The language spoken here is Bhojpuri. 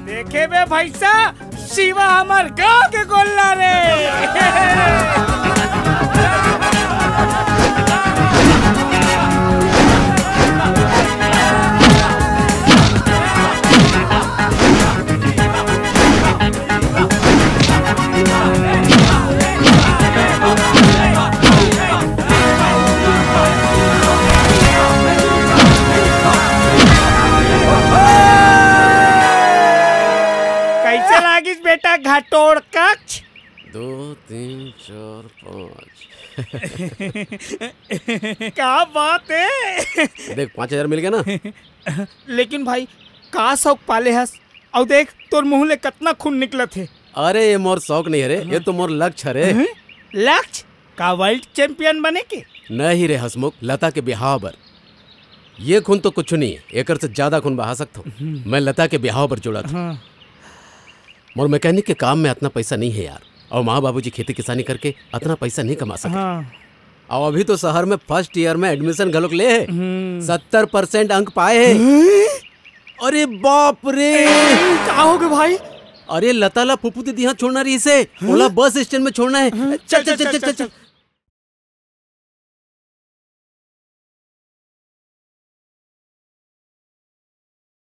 देखे बे भैसा शिवा हमार गाँव के गोल्ला रे। कैसे लागिस बेटा घाटोड़ कक्ष? 2 3 4 5। क्या बात है। देख 5000 मिल गया ना। लेकिन भाई का शौक पाले हस और देख तोर मुँह ले कितना खून निकलत है। अरे ये मोर शौक नहीं है रे, ये तो मोर लक्ष्य रे। लक्ष्य का वर्ल्ड चैंपियन बने के? नहीं रे हसमुख, लता के बिहाव पर। ये खून तो कुछ नहीं है, एकर से ज्यादा खून बहा सकता हूँ। मैं लता के बिहाव पर जुड़ा था। मोर मैकेनिक के काम में इतना पैसा नहीं है यार, और माँ बाबूजी खेती किसानी करके इतना पैसा नहीं कमा सके। और अभी तो शहर में फर्स्ट ईयर में एडमिशन घलोक ले है। 70% अंक पाए हैं। अरे बाप रे, क्या हो गया भाई? अरे लता ला फुफू दीदी यहाँ छोड़ना रही से, ओला बस स्टैंड में छोड़ना है। चल चल चल चल चल, चल।